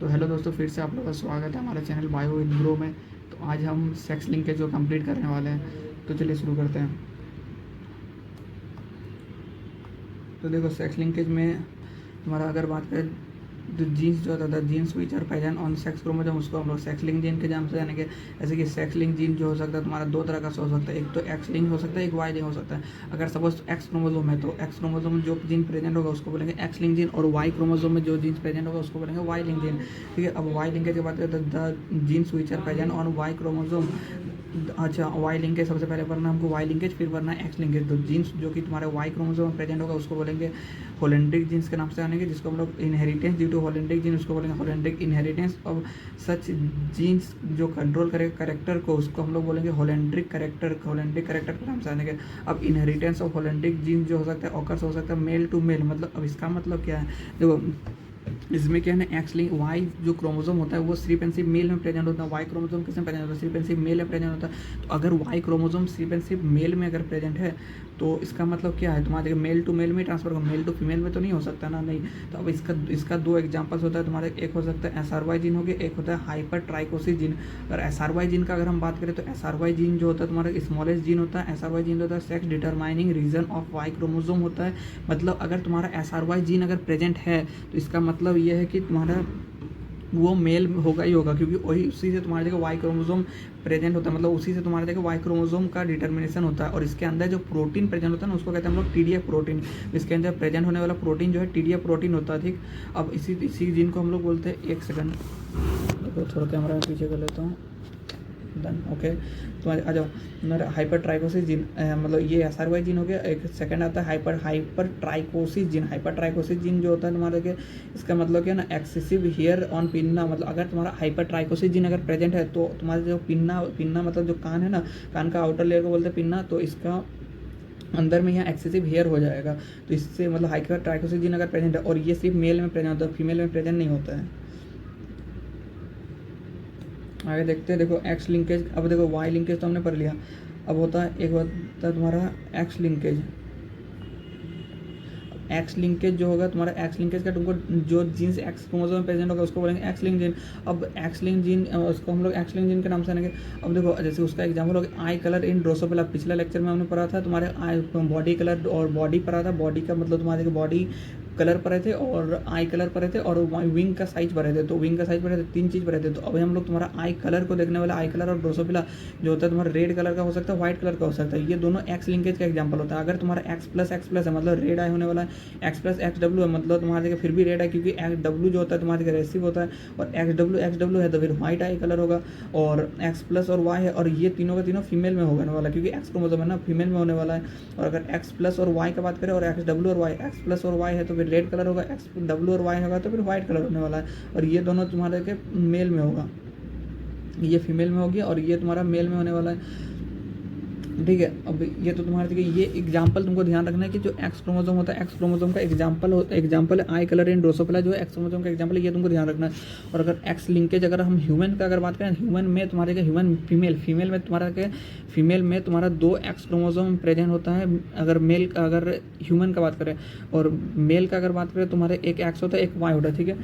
तो हेलो दोस्तों, फिर से आप लोगों का स्वागत है हमारे चैनल बायो इन ग्रो में। तो आज हम सेक्स लिंकेज जो कंप्लीट करने वाले हैं, तो चलिए शुरू करते हैं। तो देखो, सेक्स लिंकेज में तुम्हारा अगर बात करें तो जीन्स जो होता था, genes which are present on sex chromosome, उसको हम लोग सेक्स लिंक जीन के नाम से जानेंगे। जैसे कि सेक्स लिंक जीन जो हो सकता है तुम्हारा दो तरह का हो सकता है, एक तो एक्स लिंक हो सकता है, एक वाई लिंक हो सकता है। अगर सपोज एक्स क्रोमोसोम है तो एक्स क्रोमोसोम में जो जीन प्रेजेंट होगा उसको बोलेंगे एक्स लिंक जीन, और वाई क्रोमोसोम में जो जीन प्रेजेंट होगा उसको बोलेंगे वाई लिंक जीन। ठीक है, अब वाई लिंकेज की बात करें तो the genes which are present on Y chromosome. अच्छा, वाई लिंकेज सबसे पहले पढ़ना हमको, वाई लिंकेज, फिर पढ़ना एक्स लिंकेज। तो जीन्स जो कि तुम्हारे वाई क्रोमोसोम में प्रेजेंट होगा उसको बोलेंगे होलेंड्रिक जीन्स के नाम से आनेंगे, जिसको हम लोग inheritance due to holandric gene उसको बोलेंगे होलेंड्रिक इनहेरिटेंस। और सच जीन्स जो कंट्रोल करे करेक्टर को उसको हम लोग बोलेंगे होलेंड्रिक करेक्टर, होलेंड्रिक करेक्टर के नाम से आनेंगे। अब इनहेरिटेंस ऑफ होलेंड्रिक जीन जो हो सकता है ऑकर्स हो सकता है मेल टू मेल। मतलब अब इसका मतलब क्या है, देखो इसमें क्या है ना, एक्चुअली वाई जो क्रोमोसोम होता है वो सिर्फ एंड सिर्फ मेल में प्रेजेंट होता है। वाई क्रोमोसोम किस में प्रेजेंट होता है, सिर्फ एंड सिर्फ मेल में प्रेजेंट होता है। तो अगर वाई क्रोमोसोम सिर्फ एंड सिर्फ मेल में अगर प्रेजेंट है तो इसका मतलब क्या है, तुम्हारे मेल टू मेल में ट्रांसफर होगा, मेल टू फीमेल में तो नहीं हो सकता ना, नहीं। तो अब इसका दो एग्जांपल्स होता है तुम्हारे, एक हो सकता है SRY जीन हो गया, एक होता है हाइपर ट्राइकोसिस जीन। अगर SRY जीन का अगर हम बात करें तो SRY जीन जो होता है तुम्हारा स्मॉलेस्ट जीन होता है। SRY जीन होता है sex determining region of Y chromosome होता है। मतलब अगर तुम्हारा SRY जीन अगर प्रेजेंट है तो इसका मतलब ये है कि तुम्हारा वो मेल होगा ही होगा, क्योंकि वही उसी से तुम्हारे जगह वाई क्रोमोसोम प्रेजेंट होता है। मतलब उसी से तुम्हारे जगह वाई क्रोमोसोम का डिटर्मिनेशन होता है। और इसके अंदर जो प्रोटीन प्रेजेंट होता है ना उसको कहते हैं हम लोग TDF प्रोटीन। इसके अंदर प्रेजेंट होने वाला प्रोटीन जो है TDF प्रोटीन होता है। ठीक, अब इसी जीन को हम लोग बोलते हैं, एक सेकंड देखो थोड़ा कैमरा में पीछे कर लेता हूँ, डन, ओके। तो आ जाओ, मेरा हाइपर ट्राइकोसिस जीन, मतलब ये SRY जीन हो गया। एक सेकंड आता है hyper trichosis gene. Hyper trichosis gene जो होता है तुम्हारे के, इसका मतलब क्या है ना, एक्सेसिव हेयर ऑन पिन्ना। मतलब अगर तुम्हारा हाइपर ट्राइकोसिस जीन अगर प्रेजेंट है तो तुम्हारे जो पिन्ना मतलब जो कान है ना, कान का आउटर लेयर को बोलते हैं पिन्ना, तो इसका अंदर में यहाँ एक्सेसिव हेयर हो जाएगा। तो इससे मतलब हाइपर ट्राइकोसिस जीन अगर प्रेजेंट है, और ये सिर्फ मेल में प्रेजेंट होता है, फीमेल में प्रेजेंट नहीं होता है। आगे देखते हैं, देखो एक्स लिंकेज। अब देखो वाई लिंकेज तो हमने पढ़ लिया, अब होता है एक होता है तुम्हारा एक्स लिंकेज। एक्स लिंकेज जो होगा तुम्हारा, एक्स लिंकेज का तुमको जो जीन्स एक्स क्रोमोसोम में प्रेजेंट होगा उसको बोलेंगे एक्स लिंक जीन। अब एक्स लिंक जीन उसको हम लोग एक्स लिंक जीन के नाम से आनेंगे। अब देखो जैसे उसका एग्जाम्पल हो गया आई कलर इन ड्रोसोफिला। पिछला लेक्चर में हमने पढ़ा था तुम्हारे आई बॉडी कलर और बॉडी पढ़ा था। बॉडी का मतलब तुम्हारे बॉडी कलर पढ़े थे और आई कलर पढ़े थे और विंग का साइज पढ़े थे। तो विंग का साइज पढ़े थे, तीन चीज़ पढ़े थे। तो अभी हम लोग तुम्हारा आई कलर को देखने वाला। आई कलर और ड्रोसोफिला जो होता है तुम्हारा रेड कलर का हो सकता है, व्हाइट कलर का हो सकता है। ये दोनों एक्स लिंकेज का एग्जाम्पल होता है। अगर तुम्हारा एक्स प्लस है मतलब रेड आई होने वाला है, एक्स प्लस एक्स डब्ल्यू है मतलब तुम्हारे जगह फिर भी रेड है, क्योंकि एक्स डब्ल्यू जो होता है तुम्हारे जगह रेसिव होता है, और एक्स डब्ल्यू है तो फिर व्हाइट आई कलर होगा। और एक्स प्लस और वाई है, और ये तीनों का तीनों फीमेल में होने वाला है, क्योंकि एक्स क्रोमोसोम है ना, फीमेल में होने वाला है। और अगर एक्स प्लस और वाई का बात करें और एक्स डब्ल्यू और वाई, एक्स प्लस और वाई है तो फिर रेड कलर होगा, एक्स डब्ल्यू और वाई होगा तो फिर व्हाइट कलर होने वाला है। और ये दोनों तुम्हारे के मेल में होगा, ये फीमेल में होगी और ये तुम्हारा मेल में होने वाला है। ठीक है, अब ये तो तुम्हारे देखिए ये एग्जाम्पल तुमको ध्यान रखना है कि जो एक्स क्रोमोसोम होता है, एक्स क्रोमोसोम का एग्जाम्पल है आई कलर इन ड्रोसोफिला जो है एक्स क्रोमोसोम का एग्जाम्पल है, ये तुमको ध्यान रखना है। और अगर एक्स लिंकेज अगर हम ह्यूमन का अगर बात करें, ह्यूमन में तुम्हारे के ह्यूमन फीमेल में तुम्हारा के फीमेल में तुम्हारा दो एक्स क्रोमोसोम प्रेजेंट होता है। अगर मेल का अगर ह्यूमन का बात करें, और मेल का अगर बात करें तुम्हारे एक एक्स होता है एक वाई होता है। ठीक है,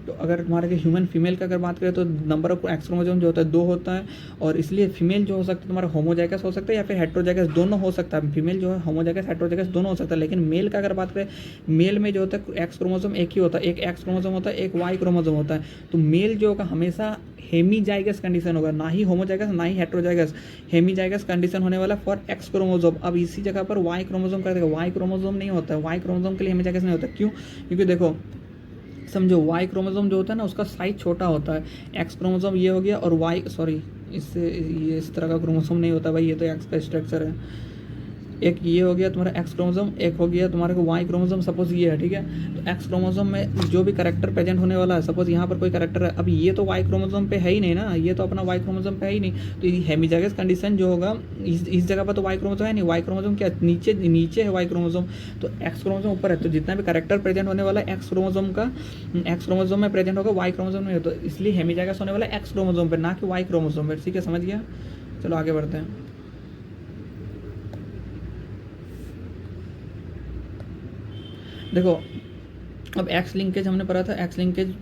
तो अगर तुम्हारे के ह्यूमन फीमेल का अगर बात करें तो नंबर ऑफ एक्स क्रोमोसोम जो होता है दो होता है। और इसलिए फीमेल जो हो सकता है तुम्हारा होमोजाइगस हो सकता है या फिर हेट्रोजाइगस, दोनों हो सकता है। फीमेल जो है होमोजाइगस हेट्रोजाइगस दोनों हो सकता है। लेकिन मेल का अगर बात करें, मेल में जो होता है एक्स क्रोमोसोम एक ही होता है, एक एक्स क्रोमोसोम होता है, एक वाई क्रोमोसोम होता है। तो मेल जो होगा हमेशा हेमीजाइगस कंडीशन होगा, ना ही होमोजाइगस ना ही हेट्रोजाइगस, हेमीजाइगस कंडीशन होने वाला फॉर एक्स क्रोमोसोम। अब इसी जगह पर वाई क्रोमोसोम कर देगा, वाई क्रोमोसोम नहीं होता है, वाई क्रोमोसोम के लिए हेमीजाइगस नहीं होता। क्यों? क्योंकि देखो समझो वाई क्रोमोसोम जो होता है ना उसका साइज छोटा होता है। एक्स क्रोमोसोम ये हो गया और वाई, सॉरी इससे ये इस तरह का क्रोमोसोम नहीं होता भाई, ये तो एक्स का स्ट्रक्चर है। एक ये हो गया तुम्हारा एक्स क्रोमोसोम, एक हो गया तुम्हारे को वाई क्रोमोसोम। सपोज ये है, ठीक है, तो एक्स क्रोमोसोम में जो भी करेक्टर प्रेजेंट होने वाला है, सपोज यहाँ पर कोई करेक्टर है, अब ये तो वाई क्रोमोसोम पे है ही नहीं ना, ये तो अपना वाई क्रोमोसोम पे है ही नहीं। तो ये हेमीजाइगस कंडीशन जो होगा इस जगह पर तो वाई क्रोमोसोम है नहीं, वाई क्रोमोसोम क्या नीचे नीचे है वाई क्रोमोसोम, तो एक्स क्रोमोसोम ऊपर है। तो जितना भी करेक्टर प्रेजेंट होने वाला है एक्स क्रोमोसोम में प्रेजेंट होगा, वाई क्रोमोसोम में, तो इसलिए हेमीजाइगस होने वाला है एक्स क्रोमोसोम पर, ना कि वाई क्रोमोसोम पर। ठीक है, समझ गया? चलो आगे बढ़ते हैं। देखो अब एक्स लिंकेज हमने पढ़ा था, एक्स लिंकेज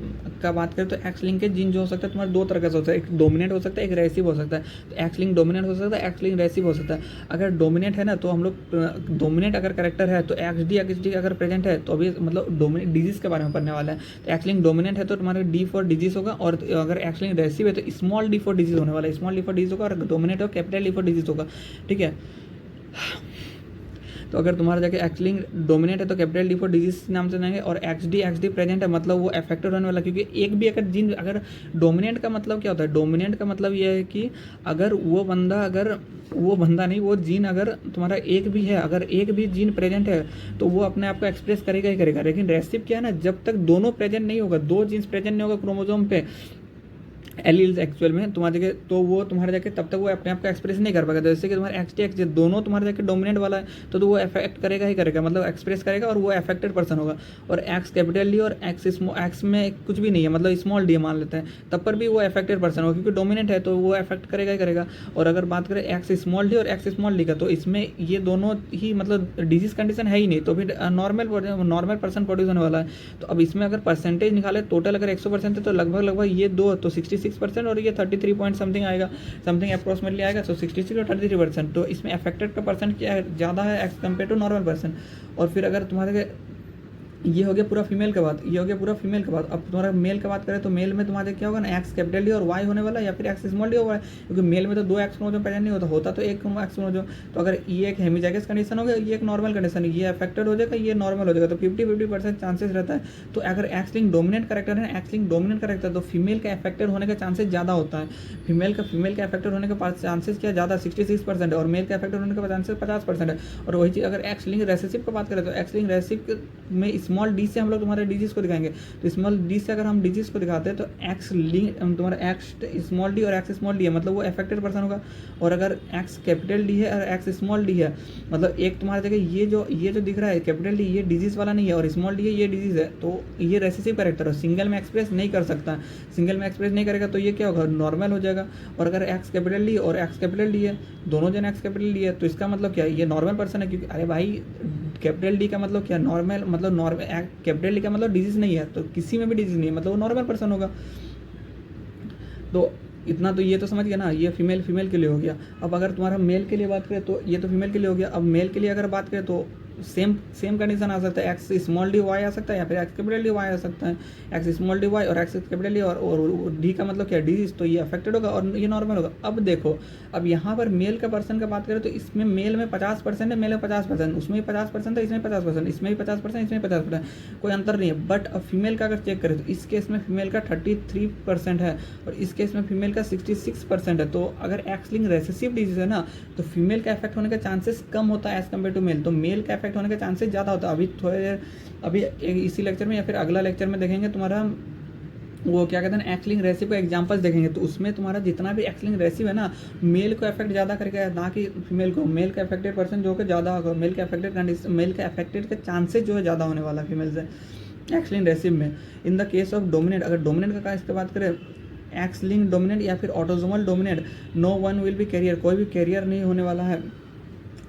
का बात करें तो एक्स लिंकेज जीन जो हो सकता है तुम्हारा दो तरह का हो सकता है, एक डोमिनेंट हो सकता है, एक रेसिव हो सकता है। तो एक्स लिंक डोमिनेंट हो सकता है, एक्स लिंक रेसिव हो सकता है। अगर डोमिनेंट है ना तो हम लोग डोमिनेंट अगर करेक्टर है तो एक्स डी अगर प्रेजेंट है तो अभी मतलब डोमिनेंट डिजीज के बारे में पढ़ने वाला है। तो एक्स लिंक डोमिनेंट है तो तुम्हारा डी फॉर डिजीज होगा, और अगर एक्स लिंक रेसिव है तो स्मॉल डी फॉर डिजीज होने वाला है, स्मॉल डी फॉर डिजीज होगा, और डोमिनेंट हो कैपिटल डी फॉर डिजीज होगा। ठीक है, तो अगर तुम्हारा जाके एक्सलिंग डोमिनेट है तो कैपिटल डी फॉर डिजीज नाम से जाएंगे, और एक्स डी प्रेजेंट है मतलब वो अफेक्टेड होने वाला, क्योंकि एक भी अगर जीन अगर डोमिनेंट का मतलब क्या होता है, डोमिनेंट का मतलब ये है कि अगर वो बंदा नहीं, वो जीन अगर तुम्हारा एक भी है, अगर एक भी जीन प्रेजेंट है तो वो अपने आप को एक्सप्रेस करेगा ही करेगा। लेकिन रेसिव क्या है ना, जब तक दोनों प्रेजेंट नहीं होगा, दो जीन्स प्रेजेंट नहीं होगा क्रोमोसोम पे एलील्स एक्चुअल में तुम्हारे जगह, तो वो तुम्हारे जाके तब तक वो अपने आप को एक्सप्रेस नहीं कर पाएगा। जैसे कि तुम्हारे एक्स टी एक्स दोनों तुम्हारे जाके डोमिनेंट वाला है तो वो अफेक्ट करेगा ही करेगा, मतलब एक्सप्रेस करेगा और वो अफेक्टेड पर्सन होगा। और एक्स कैपिटल डी और एक्स में कुछ भी नहीं है, मतलब स्मॉल डी मान लेते हैं, तब पर भी वो अफेक्टेड पर्सन होगा, क्योंकि डोमिनेंट है तो वो अफेक्ट करेगा ही करेगा। और अगर बात करें एक्स स्मॉल डी और एक्स स्मॉल डी का, तो इसमें ये दोनों ही मतलब डिजीज कंडीशन है ही नहीं, तो फिर नॉर्मल पर्सन प्रोड्यूस होने वाला है। तो अब इसमें अगर परसेंटेज निकाले टोटल अगर 100% है तो लगभग ये दो तो 66% और ये 33 पॉइंट समथिंग आएगा, समथिंग अप्रोक्सीमेटली आएगा। तो 66 और 33%, तो इसमें अफेक्टेड का परसेंट क्या है, ज़्यादा है as compare to normal person. और फिर अगर तुम्हारे ये हो गया पूरा फीमेल का बात, ये हो गया पूरा फीमेल का बात। अब तुम्हारा मेल का बात करें तो मेल में तुम्हारे क्या होगा ना, एक्स कैपिटल डी और वाई होने वाला है, या फिर एक्स स्मॉल डी होगा, क्योंकि मेल में तो दो एक्स क्रोमोसोम प्रेजेंट नहीं होता तो एक एक्स क्रोमोसोम। तो अगर ये एक हेमिजाइगस कंडीशन हो गया, ये एक नॉर्मल कंडीशन है, ये अफेक्टेड हो जाएगा, ये नॉर्मल हो जाएगा, तो 50-50% चांसेस रहता है। तो अगर एक्स लिंक डोमिनेंट करेक्टर है, एक्स लिंक डोमिनेंट करेक्टर है, तो फीमेल का अफेक्टेड होने का चांसेस ज़्यादा होता है। फीमेल का अफेक्टेड होने का चांसेस क्या ज़्यादा 66% है, और मेल का अफेक्टेड होने का चांसेस 50% है। और वही चीज़ अगर एक्स लिंक रेसेसिव की बात करें तो एक्स लिंक रेसेसिव में स्मॉल डी से हम लोग हमारे डिजीज को दिखाएंगे। तो स्मॉल डी से अगर हम डिजीज को दिखाते हैं तो एक्स लिंक तुम्हारा एक्स स्मॉल डी और एक्स स्मॉल डी है, मतलब वो अफेक्टेड पर्सन होगा। और अगर एक्स कैपिटल डी है और एक्स स्मॉल डी है, मतलब एक तुम्हारी जगह ये जो दिख रहा है कैपिटल डी, ये डिजीज वाला नहीं है, और स्मॉल डी है ये डिजीज है, तो ये रेसेसिव कैरेक्टर है, सिंगल में एक्सप्रेस नहीं कर सकता। सिंगल में एक्सप्रेस नहीं करेगा तो ये क्या होगा, नॉर्मल हो जाएगा। और अगर एक्स कैपिटल डी और एक्स कैपिटल डी है, दोनों जन एक्स कैपिटल डी है, तो इसका मतलब क्या है, ये नॉर्मल पर्सन है। क्योंकि अरे भाई कैपिटल डी का मतलब क्या, नॉर्मल, मतलब नॉर्मल कैपिटल डी का मतलब डिजीज नहीं है, तो किसी में भी डिजीज नहीं है, मतलब वो नॉर्मल पर्सन होगा। तो इतना तो ये तो समझ गया ना, ये फीमेल के लिए हो गया। अब अगर तुम्हारा मेल के लिए बात करें तो ये तो फीमेल के लिए हो गया। अब मेल के लिए अगर बात करें तो सेम कंडीशन आ सकता है, एक्स स्मॉल डी वाई आ सकता है, या फिर एक्स कैपिटल डी वाई आ सकता है। एक्स स्मॉल डी वाई और एक्स कैपिटल डी और डी का मतलब क्या, डिजीज, तो ये अफेक्टेड होगा और ये नॉर्मल होगा। अब देखो, अब यहाँ पर मेल का पर्सन का बात करें तो इसमें मेल में 50% है, मेल में 50%, उसमें भी 50% है, इसमें 50%, इसमें भी 50%, इसमें 50%, कोई अंतर नहीं है। बट अब फीमेल का अगर चेक करें तो इस केस में फीमेल का 33% है और इस केस में फीमेल का 66% है। तो अगर एक्स लिंक रेसेसिव डिजीज है ना, तो फीमेल का इफेक्ट होने का चांसेस कम होता है एज कम्पेयर टू मेल, तो मेल का इफेक्ट होने के चांसेस ज़्यादा होता है। अभी इसी लेक्चर में या फिर अगला लेक्चर में देखेंगे तुम्हारा वो क्या कहते हैं, एक्स लिंक रेसिव का एग्जांपल्स देखेंगे, तो उसमें तुम्हारा जितना भी एक्स लिंक रेसिव है ना, मेल को अफेक्ट ज़्यादा करेगा ना कि फीमेल को। मेल का अफेक्टेड पर्सन जो कि ज़्यादा होगा, मेल का अफेक्टेड के चांसेस जो है ज़्यादा होने वाला है फीमेल से एक्स लिंक रेसिव में। In the case of dominant, अगर डोमिनेंट का इसके बात करें, एक्स लिंक डोमिनेंट या फिर autosomal dominant, no one will be carrier, कोई भी कैरियर नहीं होने वाला है।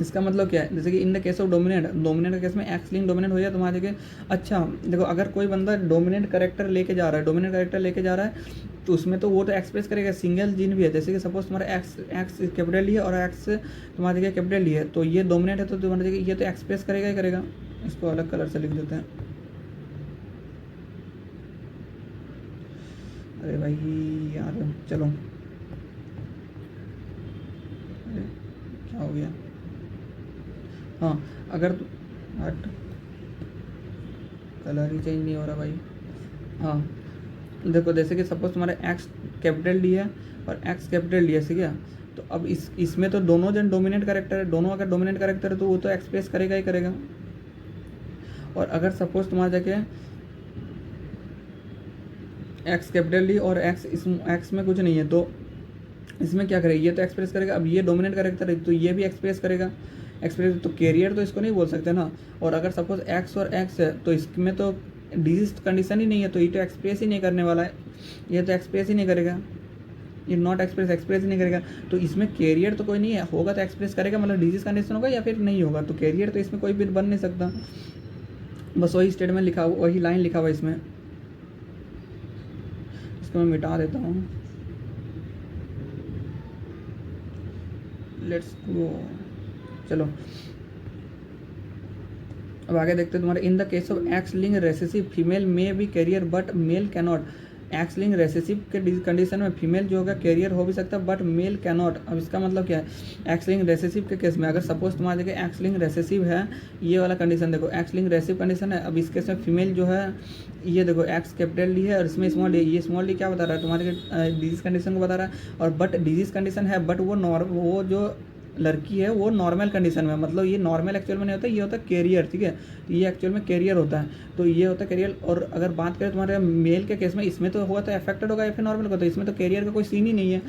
इसका मतलब क्या है, जैसे कि इन द केस ऑफ डोमिनेंट के केस में एक्स लिंक डोमिनेंट हो जाए तुम्हारे जगह। अच्छा देखो, अगर कोई बंदा डोमिनेंट करेक्टर लेके जा रहा है, तो उसमें तो वो तो एक्सप्रेस करेगा, सिंगल जीन भी है। जैसे कि सपोज तुम्हारा एक्स कैपिटल डी है और एक्स तुम्हारी जगह कैपिटल डी है, तो ये डोमिनेंट है तो तुम्हारी जगह ये तो एक्सप्रेस करेगा ही करेगा। इसको अलग कलर से लिख देते हैं। अरे भाई यार चलो, अरे क्या हो गया, हाँ अगर हट कलर ही चेंज नहीं हो रहा भाई। हाँ देखो, जैसे कि सपोज तुम्हारा एक्स कैपिटल डी है और एक्स कैपिटल डी है, ठीक है। तो अब इसमें तो दोनों जन डोमिनेंट कैरेक्टर है, दोनों अगर डोमिनेंट कैरेक्टर है तो वो तो एक्सप्रेस करेगा ही करेगा। और अगर सपोज तुम्हारा जगह एक्स कैपिटल डी और एक्स में कुछ नहीं है, तो इसमें क्या करेगा, ये तो एक्सप्रेस करेगा। अब ये डोमिनेंट कैरेक्टर है तो ये भी एक्सप्रेस करेगा, तो कैरियर तो इसको नहीं बोल सकते ना। और अगर सपोज एक्स और एक्स है तो इसमें तो डिजीज कंडीशन ही नहीं है, तो ये तो एक्सप्रेस ही नहीं करने वाला है, ये तो एक्सप्रेस ही नहीं करेगा, ये नॉट एक्सप्रेस ही नहीं करेगा। तो इसमें कैरियर तो कोई नहीं है, होगा तो एक्सप्रेस करेगा, मतलब डिजीज कंडीशन होगा या फिर नहीं होगा, तो कैरियर तो इसमें कोई भी बन नहीं सकता। बस वही स्टेटमेंट लिखा हुआ, वही लाइन लिखा हुआ इसमें, इसको मैं मिटा देता हूँ। लेट्स गो, चलो अब आगे देखते हैं तुम्हारे। In the case of X linked recessive female may be carrier but male cannot. X linked recessive के कंडीशन में फीमेल जो होगा कैरियर हो भी सकता है बट मेल कैनॉट। अब इसका मतलब क्या है, एक्स लिंक्ड रेसेसिव के केस में अगर सपोज तुम्हारे जगह एक्स लिंक्ड रेसेसिव है, ये वाला कंडीशन देखो, एक्स लिंक्ड रेसेसिव कंडीशन है। अब इस केस में फीमेल जो है, ये देखो एक्स कैपिटल डी है और इसमें स्मॉल डी, ये स्मॉल डी क्या बता रहा है तुम्हारे डिजीज कंडीशन को बता रहा है। और बट डिजीज कंडीशन है, बट वो जो लड़की है वो नॉर्मल कंडीशन में, मतलब ये नॉर्मल एक्चुअल में नहीं होता, ये होता है कैरियर, ठीक है। तो ये एक्चुअल में कैरियर होता है, तो ये होता है कैरियर। और अगर बात करें तुम्हारे मेल के केस में, इसमें तो हुआ तो अफेक्टेड होगा या फिर नॉर्मल होगा, तो इसमें तो कैरियर का कोई सीन ही नहीं है,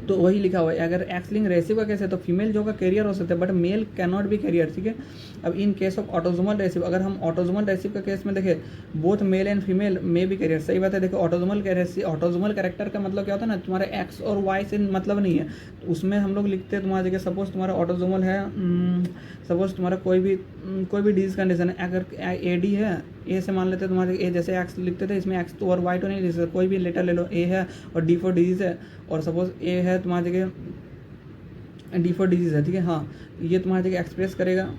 तो वही लिखा हुआ है। अगर एक्स लिंक्ड रेसिव का केस है तो फीमेल जो का कैरियर हो सकता है but male can not be carrier, ठीक है। अब in case of autosomal recessive, अगर हम ऑटोजोमल रेसिव का केस में देखें, both male and female may be carrier, सही बात है। देखो ऑटोजोमल कैरेक्टर का मतलब क्या होता है ना, तुम्हारे एक्स और वाई से मतलब नहीं है, तो उसमें हम लोग लिखते हैं तुम्हारी जगह, सपोज तुम्हारा ऑटोजोमल है, सपोज तुम्हारा कोई भी डिजीज कंडीशन है, अगर ए डी है, ए से मान लेते हैं तुम्हारे ए, जैसे एक्स लिखते थे इसमें एक्स तो और वाई तो नहीं लिख सकते, कोई भी लेटर ले लो, ए है और डी फॉर डिजीज है, और सपोज ए है तुम्हारी जगह डी फॉर डिजीज है, ठीक है। हाँ, ये तुम्हारी जगह एक्सप्रेस करेगा,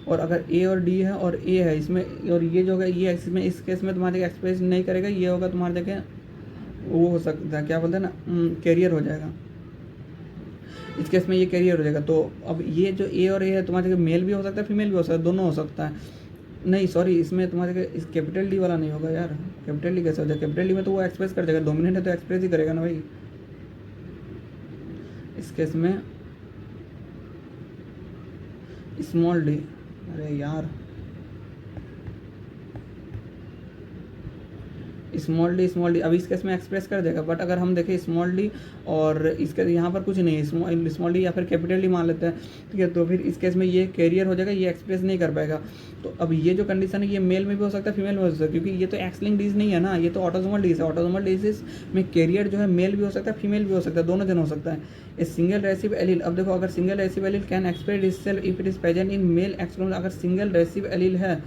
और अगर ए और डी है और ए है इसमें, और ये जो होगा ये इसमें, इस केस में तुम्हारी जगह एक्सप्रेस नहीं करेगा, ये होगा तुम्हारी जगह वो हो सकता है, क्या बोलते हैं ना, कैरियर हो जाएगा। इस केस में ये कैरियर हो जाएगा। तो अब ये जो ए और ए है तुम्हारे जगह मेल भी हो सकता है, फीमेल भी हो सकता है, दोनों हो सकता है। नहीं सॉरी, इसमें तुम्हारे जगह इस कैपिटल डी वाला नहीं होगा यार, कैपिटल डी कैसे हो जाएगा, कैपिटल डी में तो वो एक्सप्रेस कर जाएगा, डोमिनेंट है तो एक्सप्रेस ही करेगा ना भाई। इस केस में स्मॉल डी, अरे यार स्मॉल डी अब इस केस में एक्सप्रेस कर देगा, बट अगर हम देखें स्मॉल डी और इसके यहाँ पर कुछ नहीं है, स्मॉल डी या फिर कैपिटल डी मान लेते हैं, ठीक है, तो फिर इस केस में ये कैरियर हो जाएगा, ये एक्सप्रेस नहीं कर पाएगा। तो अब ये जो कंडीशन है ये मेल में भी हो सकता है, फीमेल में हो सकता है, क्योंकि ये तो एक्स लिंक्ड डिजीज नहीं है ना, ये तो ऑटोसोमल डिजीज है। ऑटोसोमल डिजीज में कैरियर जो है मेल भी हो सकता है, फीमेल भी हो सकता है, दोनों जन हो सकता है। ए सिंगल रेसिव एलील, अब देखो अगर single recessive allele can express itself if it is present in male X chromosome, अगर सिंगल रेसिव एलील है,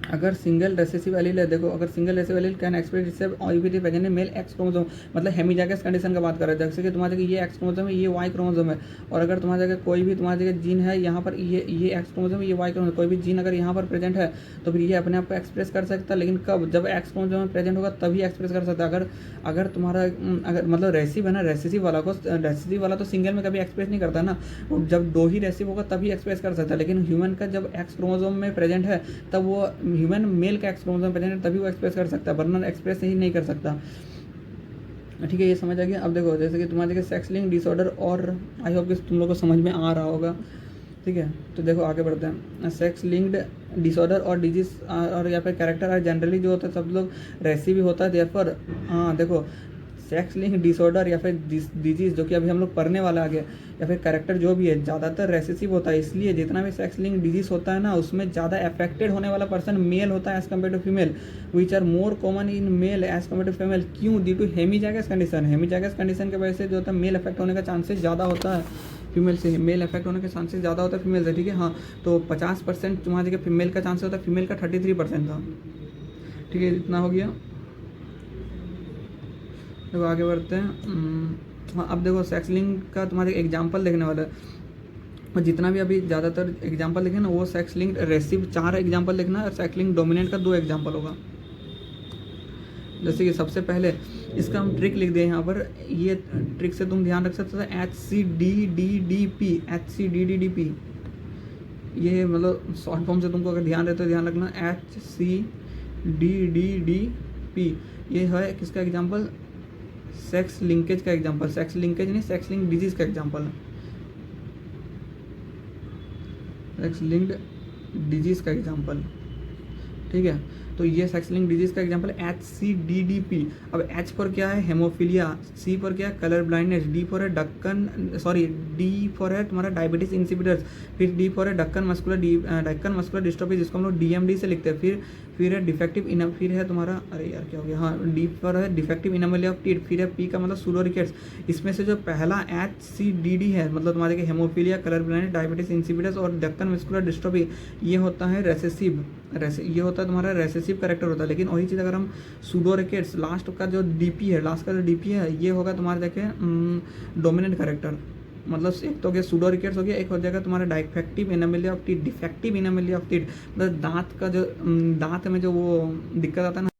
अगर सिंगल रेसेसिव एलील है, देखो अगर single recessive allele can express itself if it present in male X chromosome, मतलब hemizygous condition का बात कर रहे हैं, जैसे कि तुम्हारे जगह ये एक्स क्रोमोसोम है, ये वाई क्रोमोसोम है, और अगर तुम्हारी जगह कोई भी तुम्हारी जगह जीन है यहाँ पर, ये एक्स क्रोमोसोम है, ये वाई क्रोमोसोम, कोई भी जीन अगर यहाँ पर प्रेजेंट है तो फिर ये अपने आप को एक्सप्रेस कर सकता है, लेकिन कब, जब एक्स क्रोमोसोम में प्रेजेंट होगा तभी एक्सप्रेस कर सकता है। अगर तुम्हारा अगर मतलब रेसिव है ना, रेसेसिव वाला तो सिंगल में कभी एक्सप्रेस नहीं करता ना, जब दो ही रेसिव होगा तभी एक्सप्रेस कर सकता है, लेकिन ह्यूमन का जब एक्स क्रोमोसोम में प्रेजेंट है तब वो ह्यूमन मेल का एक्स क्रोमोसोम प्रेजेंट है तभी वो एक्सप्रेस कर सकता है, वरना एक्सप्रेस ही नहीं कर सकता, ठीक है। ये समझ आ गया। अब देखो जैसे कि तुम्हारे सेक्स लिंक डिसऑर्डर, और आई होप कि तुम लोग को समझ में आ रहा होगा, ठीक है। तो देखो आगे बढ़ते हैं। सेक्स लिंक्ड डिसऑर्डर और डिजीज और या फिर कैरेक्टर और जनरली जो होता है सब लोग रेसिव होता है, देयरफॉर हाँ देखो सेक्स लिंक डिसऑर्डर या फिर डिजीज जो कि अभी हम लोग पढ़ने वाला आगे, या फिर कैरेक्टर जो भी है ज़्यादातर रेसेसिव होता है, इसलिए जितना भी सेक्स लिंक डिजीज होता है ना उसमें ज़्यादा अफेक्टेड होने वाला पर्सन मेल होता है as compare to female, which are more common in male as compare to female. क्यों? Due to hemizygous condition, hemizygous condition की वजह से जो होता है मेल अफेक्ट होने का चांसेस ज़्यादा होता है फीमेल से, मेल अफेक्ट होने के चांसेस ज़्यादा होता है फीमेल से, ठीक है। हाँ, तो 50% तुम्हारी जगह फीमेल का चांसेस होता है, फीमेल का 33% था, ठीक है। इतना हो गया। देखो आगे बढ़ते हैं। हाँ, अब देखो सेक्स लिंक का तुम्हारे एग्जांपल देखने वाला है, और जितना भी अभी ज़्यादातर एग्जांपल देखे ना वो सेक्स लिंक रेसिव 4 एग्जांपल देखना है, और सेक्स लिंक डोमिनेंट का 2 एग्जांपल होगा। जैसे कि सबसे पहले इसका हम ट्रिक लिख दें यहाँ पर, ये ट्रिक से तुम ध्यान रख सकते हो HCDDDP, HCDDDP, ये मतलब शॉर्ट फॉर्म से तुमको अगर ध्यान रहता है ध्यान रखना, HCDDDP, ये है किसका एग्जांपल? सेक्स लिंकेज का एग्जांपल, सेक्स लिंकेज नहीं, सेक्स लिंक डिजीज का एग्जांपल है, सेक्स लिंक्ड डिजीज का एग्जांपल, ठीक है। तो ये सेक्स लिंक डिजीज का एग्जांपल है HCDDP। अब H पर क्या है? हेमोफीलिया, C पर क्या है? कलर ब्लाइंडनेस, D फॉर है D फॉर है तुम्हारा डायबिटीज इंसिपिडस, फिर D फॉर है डक्कन मस्कुलर डिस्ट्रोफी जिसको हम लोग DMD से लिखते हैं, फिर फिर है डिफेक्टिव इनम, फिर है तुम्हारा, अरे यार क्या हो गया, हाँ डी पर है डिफेक्टिव इनामली ऑफ टीथ, फिर है पी का मतलब सूडो रिकेट्स। इसमें से जो पहला HCDD है मतलब तुम्हारे के haemophilia, colour blind, diabetes insipidus और डेक्कन मस्कुलर डिस्ट्रोफी, ये होता है रेसेसिव, ये होता है तुम्हारा रेसेसिव करेक्टर होता है। लेकिन वही चीज़ अगर हम सूडो रिकेट्स लास्ट का जो DP है, लास्ट का जो DP है ये होगा तुम्हारा देखें डोमिनेंट करेक्टर, मतलब एक तो हो गया सूडो रिकेट्स हो गया, एक हो जाएगा तुम्हारा defective anomaly of teeth, defective anomaly of teeth मतलब दांत का जो दांत में जो वो दिक्कत आता है ना